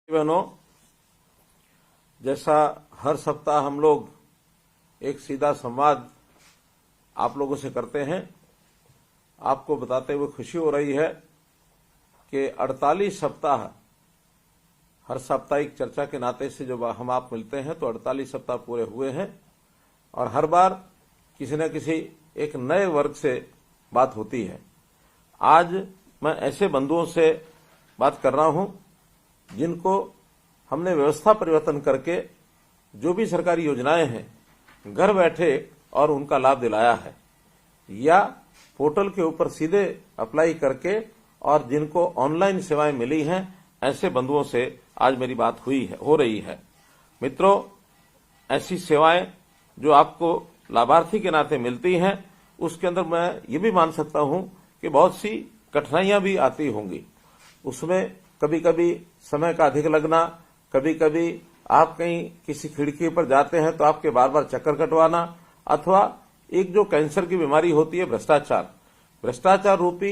बहनों, जैसा हर सप्ताह हम लोग एक सीधा संवाद आप लोगों से करते हैं, आपको बताते हुए खुशी हो रही है कि 48 सप्ताह हर साप्ताहिक चर्चा के नाते से जब हम आप मिलते हैं तो 48 सप्ताह पूरे हुए हैं और हर बार किसी न किसी एक नए वर्ग से बात होती है। आज मैं ऐसे बंधुओं से बात कर रहा हूं जिनको हमने व्यवस्था परिवर्तन करके जो भी सरकारी योजनाएं हैं घर बैठे और उनका लाभ दिलाया है, या पोर्टल के ऊपर सीधे अप्लाई करके और जिनको ऑनलाइन सेवाएं मिली हैं, ऐसे बंधुओं से आज मेरी बात हो रही है। मित्रों, ऐसी सेवाएं जो आपको लाभार्थी के नाते मिलती हैं, उसके अंदर मैं ये भी मान सकता हूं कि बहुत सी कठिनाइयां भी आती होंगी। उसमें कभी कभी समय का अधिक लगना, कभी कभी आप कहीं किसी खिड़की पर जाते हैं तो आपके बार बार चक्कर कटवाना, अथवा एक जो कैंसर की बीमारी होती है भ्रष्टाचार रूपी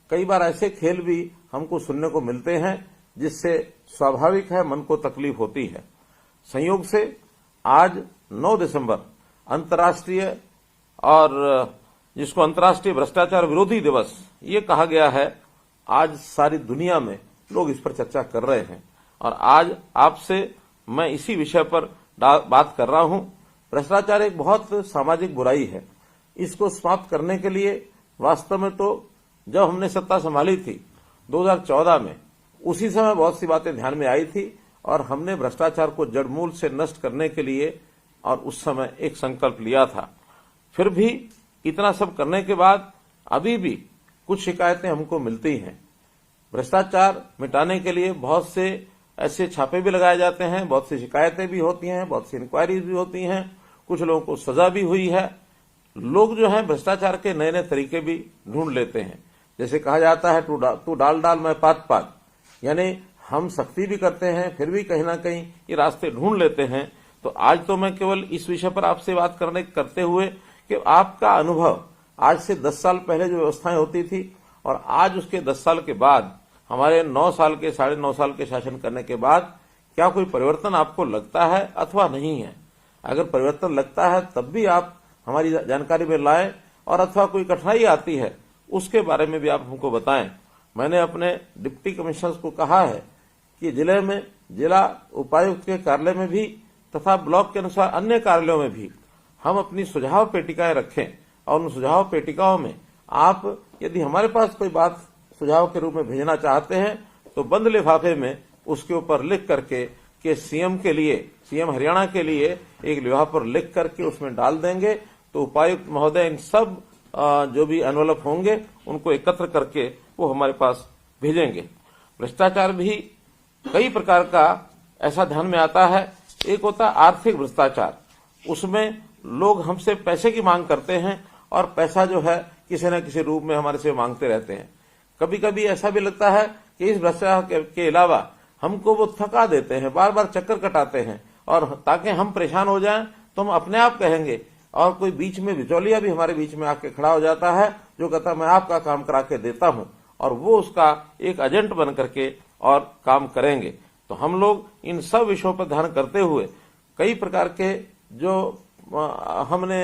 कई बार ऐसे खेल भी हमको सुनने को मिलते हैं जिससे स्वाभाविक है मन को तकलीफ होती है। संयोग से आज 9 दिसंबर अंतर्राष्ट्रीय और जिसको अंतर्राष्ट्रीय भ्रष्टाचार विरोधी दिवस ये कहा गया है, आज सारी दुनिया में लोग इस पर चर्चा कर रहे हैं और आज आपसे मैं इसी विषय पर बात कर रहा हूं। भ्रष्टाचार एक बहुत सामाजिक बुराई है। इसको समाप्त करने के लिए वास्तव में तो जब हमने सत्ता संभाली थी 2014 में, उसी समय बहुत सी बातें ध्यान में आई थी और हमने भ्रष्टाचार को जड़मूल से नष्ट करने के लिए और उस समय एक संकल्प लिया था। फिर भी इतना सब करने के बाद अभी भी कुछ शिकायतें हमको मिलती हैं। भ्रष्टाचार मिटाने के लिए बहुत से ऐसे छापे भी लगाए जाते हैं, बहुत सी शिकायतें भी होती हैं, बहुत सी इंक्वायरीज भी होती हैं, कुछ लोगों को सजा भी हुई है। लोग जो है भ्रष्टाचार के नए नए तरीके भी ढूंढ लेते हैं। जैसे कहा जाता है तू डाल मैं पात, यानी हम सख्ती भी करते हैं फिर भी कहीं ना कहीं ये रास्ते ढूंढ लेते हैं। तो आज तो मैं केवल इस विषय पर आपसे बात करते हुए कि आपका अनुभव आज से 10 साल पहले जो व्यवस्थाएं होती थी और आज उसके 10 साल के बाद हमारे 9 साल के 9.5 साल के शासन करने के बाद क्या कोई परिवर्तन आपको लगता है अथवा नहीं है। अगर परिवर्तन लगता है तब भी आप हमारी जानकारी में लाएं, और अथवा कोई कठिनाई आती है उसके बारे में भी आप हमको बताएं। मैंने अपने डिप्टी कमिश्नर्स को कहा है कि जिले में जिला उपायुक्त के कार्यालय में भी तथा ब्लॉक के अनुसार अन्य कार्यालयों में भी हम अपनी सुझाव पेटिकाएं रखें और उन सुझाव पेटिकाओं में आप यदि हमारे पास कोई बात सुझाव के रूप में भेजना चाहते हैं तो बंद लिफाफे में उसके ऊपर लिख करके कि सीएम हरियाणा के लिए एक लिफाफे पर लिख करके उसमें डाल देंगे तो उपायुक्त महोदय इन सब जो भी एनवलप होंगे उनको एकत्र करके वो हमारे पास भेजेंगे। भ्रष्टाचार भी कई प्रकार का ऐसा ध्यान में आता है। एक होता है आर्थिक भ्रष्टाचार, उसमें लोग हमसे पैसे की मांग करते हैं और पैसा जो है किसी न किसी रूप में हमारे से मांगते रहते हैं। कभी कभी ऐसा भी लगता है कि इस भ्रष्टाचार के अलावा हमको वो थका देते हैं, बार बार चक्कर कटाते हैं, और ताकि हम परेशान हो जाएं तो हम अपने आप कहेंगे, और कोई बीच में बिचौलिया भी हमारे बीच में आके खड़ा हो जाता है जो कहता है मैं आपका काम करा के देता हूं, और वो उसका एक एजेंट बन करके और काम करेंगे। तो हम लोग इन सब विषयों पर ध्यान करते हुए कई प्रकार के जो हमने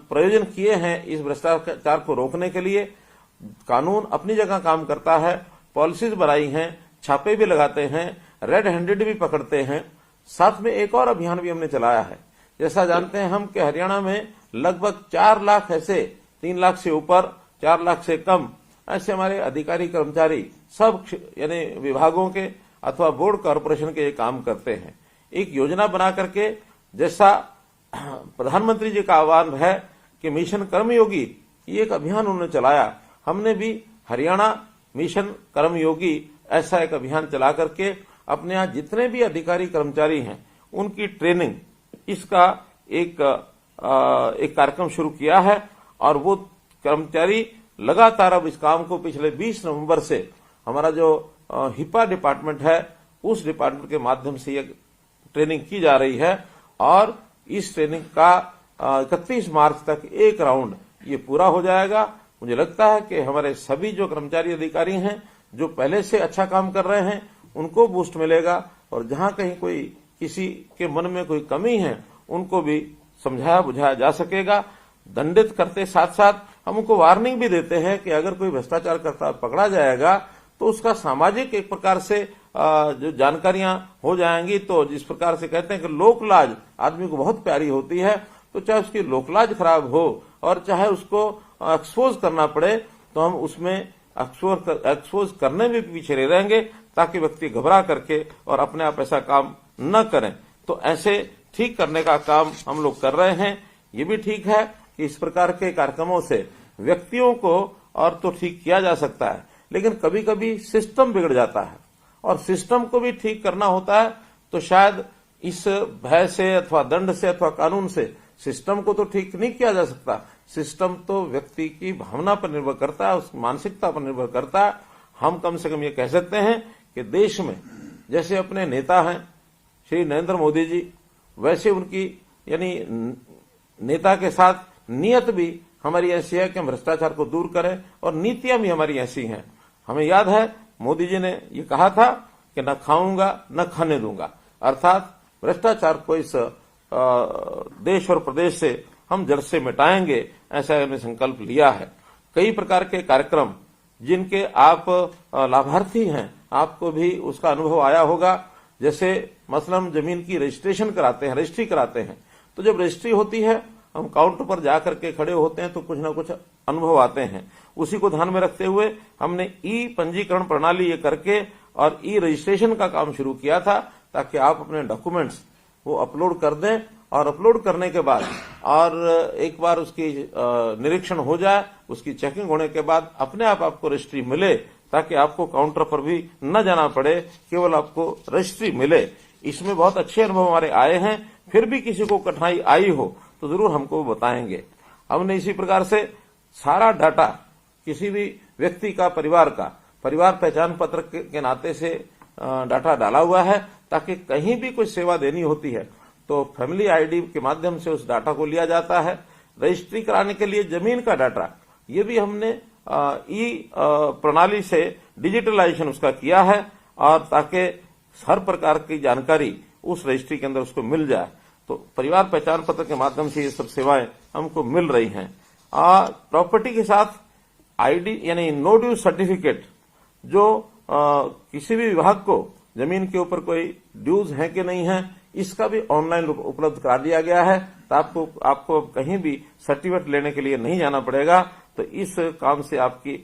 प्रयोजन किए हैं इस भ्रष्टाचार को रोकने के लिए। कानून अपनी जगह काम करता है, पॉलिसीज बनाई हैं, छापे भी लगाते हैं, रेड हैंडेड भी पकड़ते हैं। साथ में एक और अभियान भी हमने चलाया है। जैसा जानते हैं हम कि हरियाणा में लगभग 4 लाख ऐसे, 3 लाख से ऊपर, 4 लाख से कम ऐसे हमारे अधिकारी कर्मचारी सब यानी विभागों के अथवा बोर्ड कॉर्पोरेशन के ये काम करते हैं। एक योजना बना करके, जैसा प्रधानमंत्री जी का आह्वान है कि मिशन कर्मयोगी, ये एक अभियान उन्होंने चलाया। हमने भी हरियाणा मिशन कर्मयोगी ऐसा एक अभियान चला करके अपने यहाँ जितने भी अधिकारी कर्मचारी हैं उनकी ट्रेनिंग, इसका एक कार्यक्रम शुरू किया है। और वो कर्मचारी लगातार अब इस काम को पिछले 20 नवंबर से हमारा जो हिपा डिपार्टमेंट है उस डिपार्टमेंट के माध्यम से ये ट्रेनिंग की जा रही है, और इस ट्रेनिंग का 31 मार्च तक एक राउंड ये पूरा हो जाएगा। मुझे लगता है कि हमारे सभी जो कर्मचारी अधिकारी हैं जो पहले से अच्छा काम कर रहे हैं उनको बूस्ट मिलेगा और जहां कहीं कोई किसी के मन में कोई कमी है उनको भी समझाया बुझाया जा सकेगा। दंडित करते साथ साथ हम उनको वार्निंग भी देते हैं कि अगर कोई भ्रष्टाचार करता पकड़ा जाएगा तो उसका सामाजिक एक प्रकार से जो जानकारियां हो जाएंगी। तो जिस प्रकार से कहते हैं कि लोकलाज आदमी को बहुत प्यारी होती है, तो चाहे उसकी लोकलाज खराब हो और चाहे उसको एक्सपोज करना पड़े तो हम उसमें एक्सपोज करने में पीछे नहीं रहेंगे, ताकि व्यक्ति घबरा करके और अपने आप ऐसा काम न करें। तो ऐसे ठीक करने का काम हम लोग कर रहे हैं। ये भी ठीक है कि इस प्रकार के कार्यक्रमों से व्यक्तियों को और तो ठीक किया जा सकता है, लेकिन कभी कभी सिस्टम बिगड़ जाता है और सिस्टम को भी ठीक करना होता है। तो शायद इस भय से अथवा दंड से अथवा कानून से सिस्टम को तो ठीक नहीं किया जा सकता। सिस्टम तो व्यक्ति की भावना पर निर्भर करता है, उसकी मानसिकता पर निर्भर करता है। हम कम से कम ये कह सकते हैं कि देश में जैसे अपने नेता हैं श्री नरेंद्र मोदी जी, वैसे उनकी यानी नेता के साथ नीयत भी हमारी ऐसी है कि हम भ्रष्टाचार को दूर करें और नीतियां भी हमारी ऐसी हैं। हमें याद है मोदी जी ने ये कहा था कि न खाऊंगा न खाने दूंगा, अर्थात भ्रष्टाचार को इस देश और प्रदेश से हम जड़ से मिटाएंगे, ऐसा हमने संकल्प लिया है। कई प्रकार के कार्यक्रम जिनके आप लाभार्थी हैं, आपको भी उसका अनुभव आया होगा। जैसे मसलन जमीन की रजिस्ट्रेशन कराते हैं, रजिस्ट्री कराते हैं, तो जब रजिस्ट्री होती है हम काउंटर पर जाकर के खड़े होते हैं तो कुछ ना कुछ अनुभव आते हैं। उसी को ध्यान में रखते हुए हमने ई पंजीकरण प्रणाली ये करके और ई रजिस्ट्रेशन का काम शुरू किया था, ताकि आप अपने डॉक्यूमेंट्स वो अपलोड कर दें और अपलोड करने के बाद और एक बार उसकी निरीक्षण हो जाए, उसकी चेकिंग होने के बाद अपने आप आपको रजिस्ट्री मिले, ताकि आपको काउंटर पर भी न जाना पड़े, केवल आपको रजिस्ट्री मिले। इसमें बहुत अच्छे अनुभव हमारे आए हैं। फिर भी किसी को कठिनाई आई हो तो जरूर हमको बताएंगे। हमने इसी प्रकार से सारा डाटा किसी भी व्यक्ति का, परिवार पहचान पत्र के नाते से डाटा डाला हुआ है, ताकि कहीं भी कोई सेवा देनी होती है तो फैमिली आईडी के माध्यम से उस डाटा को लिया जाता है। रजिस्ट्री कराने के लिए जमीन का डाटा, ये भी हमने ई प्रणाली से डिजिटलाइजेशन उसका किया है, और ताकि हर प्रकार की जानकारी उस रजिस्ट्री के अंदर उसको मिल जाए। तो परिवार पहचान पत्र के माध्यम से ये सब सेवाएं हमको मिल रही हैं। प्रॉपर्टी के साथ आईडी यानी नो ड्यू सर्टिफिकेट, जो किसी भी विभाग को जमीन के ऊपर कोई ड्यूज है कि नहीं है, इसका भी ऑनलाइन उपलब्ध करा दिया गया है। तो आपको कहीं भी सर्टिफिकेट लेने के लिए नहीं जाना पड़ेगा। तो इस काम से आपकी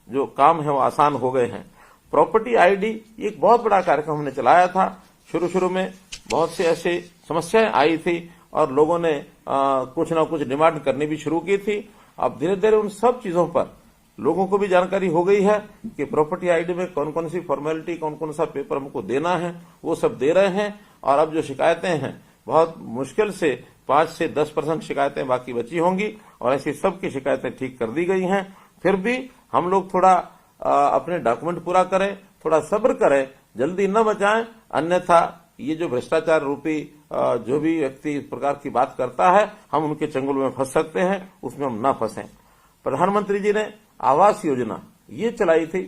जो काम है वो आसान हो गए हैं। प्रॉपर्टी आईडी एक बहुत बड़ा कार्यक्रम हमने चलाया था। शुरू में बहुत से ऐसी समस्याएं आई थी और लोगों ने कुछ ना कुछ डिमांड करनी भी शुरू की थी। अब धीरे धीरे उन सब चीजों पर लोगों को भी जानकारी हो गई है कि प्रॉपर्टी आईडी में कौन कौन सी फॉर्मेलिटी, कौन कौन सा पेपर हमको देना है, वो सब दे रहे हैं। और अब जो शिकायतें हैं, बहुत मुश्किल से 5 से 10% शिकायतें बाकी बची होंगी, और ऐसी सबकी शिकायतें ठीक कर दी गई हैं। फिर भी हम लोग थोड़ा अपने डॉक्यूमेंट पूरा करें, थोड़ा सब्र करें, जल्दी न बचाएं, अन्यथा ये जो भ्रष्टाचार रूपी जो भी व्यक्ति इस प्रकार की बात करता है, हम उनके चंगुल में फंस सकते हैं, उसमें हम न फंसें। प्रधानमंत्री जी ने आवास योजना ये चलाई थी,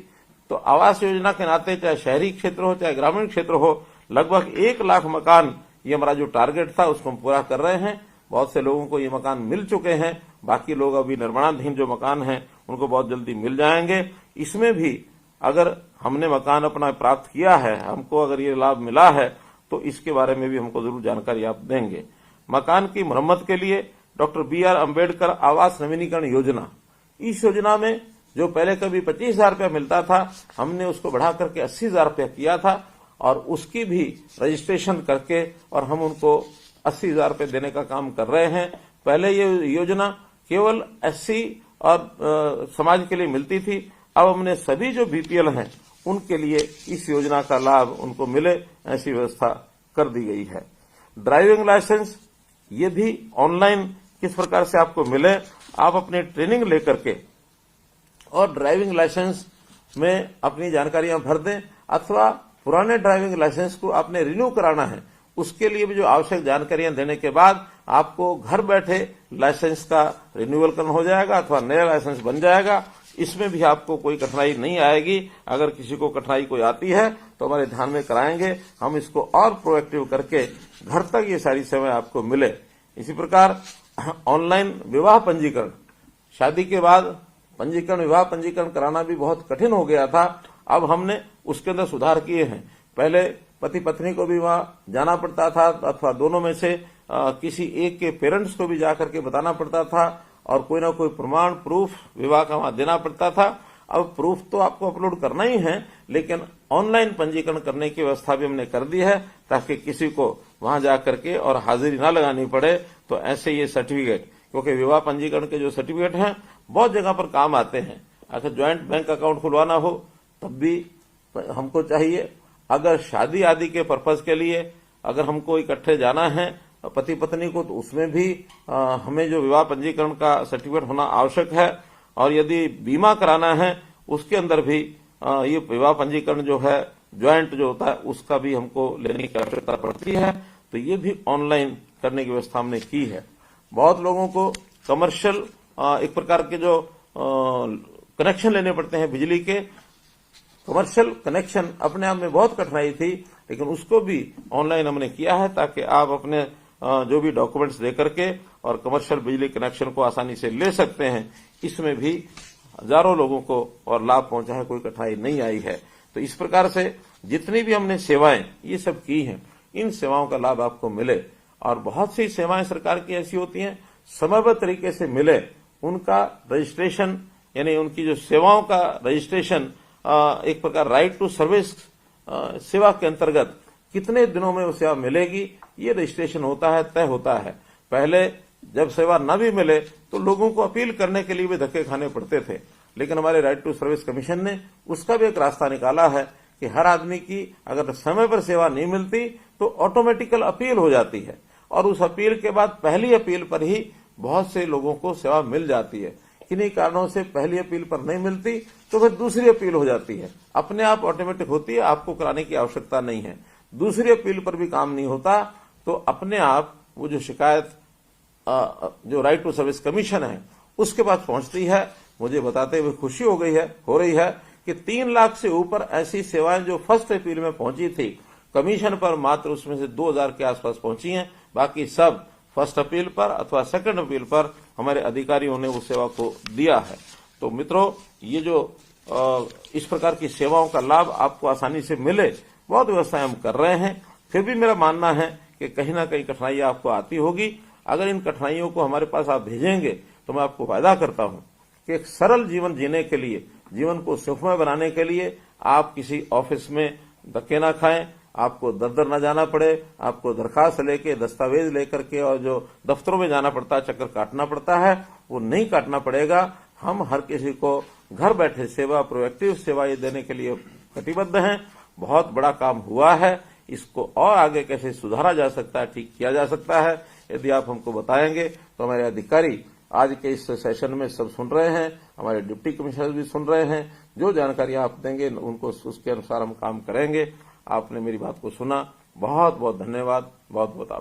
तो आवास योजना के नाते चाहे शहरी क्षेत्र हो चाहे ग्रामीण क्षेत्र हो, लगभग 1 लाख मकान ये हमारा जो टारगेट था उसको हम पूरा कर रहे हैं। बहुत से लोगों को ये मकान मिल चुके हैं, बाकी लोग अभी निर्माणाधीन जो मकान हैं उनको बहुत जल्दी मिल जाएंगे। इसमें भी अगर हमने मकान अपना प्राप्त किया है, हमको अगर ये लाभ मिला है, तो इसके बारे में भी हमको जरूर जानकारी आप देंगे। मकान की मरम्मत के लिए डॉक्टर BR अम्बेडकर आवास नवीनीकरण योजना, इस योजना में जो पहले कभी 25,000 रुपया मिलता था, हमने उसको बढ़ा करके 80,000 रुपया किया था, और उसकी भी रजिस्ट्रेशन करके और हम उनको 80,000 रुपये देने का काम कर रहे हैं। पहले ये योजना केवल SC और समाज के लिए मिलती थी, अब हमने सभी जो BPL हैं उनके लिए इस योजना का लाभ उनको मिले, ऐसी व्यवस्था कर दी गई है। ड्राइविंग लाइसेंस ये भी ऑनलाइन किस प्रकार से आपको मिले, आप अपनी ट्रेनिंग लेकर के और ड्राइविंग लाइसेंस में अपनी जानकारियां भर दें, अथवा पुराने ड्राइविंग लाइसेंस को आपने रिन्यू कराना है, उसके लिए भी जो आवश्यक जानकारियां देने के बाद आपको घर बैठे लाइसेंस का रिन्यूअल करना हो जाएगा अथवा नया लाइसेंस बन जाएगा। इसमें भी आपको कोई कठिनाई नहीं आएगी। अगर किसी को कठिनाई कोई आती है तो हमारे ध्यान में कराएंगे, हम इसको और प्रोएक्टिव करके घर तक ये सारी सेवाएं आपको मिले। इसी प्रकार ऑनलाइन विवाह पंजीकरण, शादी के बाद पंजीकरण, विवाह पंजीकरण कराना भी बहुत कठिन हो गया था। अब हमने उसके अंदर सुधार किए हैं। पहले पति पत्नी को भी वहां जाना पड़ता था, अथवा दोनों में से किसी एक के पेरेंट्स को भी जाकर के बताना पड़ता था और कोई ना कोई प्रमाण प्रूफ विवाह का वहां देना पड़ता था। अब प्रूफ तो आपको अपलोड करना ही है, लेकिन ऑनलाइन पंजीकरण करने की व्यवस्था भी हमने कर दी है, ताकि किसी को वहां जाकर के और हाजिरी ना लगानी पड़े। तो ऐसे ये सर्टिफिकेट, क्योंकि विवाह पंजीकरण के जो सर्टिफिकेट हैं बहुत जगह पर काम आते हैं। अगर ज्वाइंट बैंक अकाउंट खुलवाना हो तब भी हमको चाहिए। अगर शादी आदि के पर्पज के लिए अगर हमको इकट्ठे जाना है पति पत्नी को, तो उसमें भी हमें जो विवाह पंजीकरण का सर्टिफिकेट होना आवश्यक है। और यदि बीमा कराना है उसके अंदर भी ये विवाह पंजीकरण जो है ज्वाइंट जो होता है उसका भी हमको लेने की आवश्यकता पड़ती है। तो ये भी ऑनलाइन करने की व्यवस्था हमने की है। बहुत लोगों को कमर्शियल एक प्रकार के जो कनेक्शन लेने पड़ते हैं बिजली के, कमर्शियल कनेक्शन अपने आप में बहुत कठिनाई थी, लेकिन उसको भी ऑनलाइन हमने किया है, ताकि आप अपने जो भी डॉक्यूमेंट्स देकर के और कमर्शियल बिजली कनेक्शन को आसानी से ले सकते हैं। इसमें भी हजारों लोगों को और लाभ पहुंचा है, कोई कठिनाई नहीं आई है। तो इस प्रकार से जितनी भी हमने सेवाएं ये सब की हैं, इन सेवाओं का लाभ आपको मिले। और बहुत सी सेवाएं सरकार की ऐसी होती हैं समयबद्ध तरीके से मिले, उनका रजिस्ट्रेशन, यानी उनकी जो सेवाओं का रजिस्ट्रेशन एक प्रकार राइट टू सर्विस सेवा के अंतर्गत कितने दिनों में वो सेवा मिलेगी, ये रजिस्ट्रेशन होता है, तय होता है। पहले जब सेवा न भी मिले तो लोगों को अपील करने के लिए भी धक्के खाने पड़ते थे, लेकिन हमारे राइट टू सर्विस कमीशन ने उसका भी एक रास्ता निकाला है कि हर आदमी की अगर समय पर सेवा नहीं मिलती तो ऑटोमेटिकल अपील हो जाती है, और उस अपील के बाद पहली अपील पर ही बहुत से लोगों को सेवा मिल जाती है। किन्हीं कारणों से पहली अपील पर नहीं मिलती तो फिर दूसरी अपील हो जाती है, अपने आप ऑटोमेटिक होती है, आपको कराने की आवश्यकता नहीं है। दूसरी अपील पर भी काम नहीं होता तो अपने आप वो जो शिकायत जो राइट टू सर्विस कमीशन है उसके पास पहुंचती है। मुझे बताते हुए खुशी हो रही है कि 3 लाख से ऊपर ऐसी सेवाएं जो फर्स्ट अपील में पहुंची थी, कमीशन पर मात्र उसमें से 2000 के आसपास पहुंची हैं। बाकी सब फर्स्ट अपील पर अथवा सेकंड अपील पर हमारे अधिकारियों ने उस सेवा को दिया है। तो मित्रों, ये जो इस प्रकार की सेवाओं का लाभ आपको आसानी से मिले, बहुत व्यवस्थाएं हम कर रहे हैं। फिर भी मेरा मानना है कि कहीं ना कहीं कठिनाइयां आपको आती होगी। अगर इन कठिनाइयों को हमारे पास आप भेजेंगे तो मैं आपको वायदा करता हूं कि एक सरल जीवन जीने के लिए, जीवन को सुखमय बनाने के लिए आप किसी ऑफिस में धक्के ना खाएं, आपको दर दर न जाना पड़े, आपको दरखास्त लेके दस्तावेज लेकर के और जो दफ्तरों में जाना पड़ता है, चक्कर काटना पड़ता है, वो नहीं काटना पड़ेगा। हम हर किसी को घर बैठे सेवा, प्रोएक्टिव सेवाएं देने के लिए कटिबद्ध हैं। बहुत बड़ा काम हुआ है, इसको और आगे कैसे सुधारा जा सकता है, ठीक किया जा सकता है, यदि आप हमको बताएंगे तो हमारे अधिकारी आज के इस सेशन में सब सुन रहे हैं, हमारे डिप्टी कमिश्नर भी सुन रहे हैं। जो जानकारी आप देंगे उनको उसके अनुसार हम काम करेंगे। आपने मेरी बात को सुना, बहुत बहुत धन्यवाद, बहुत बहुत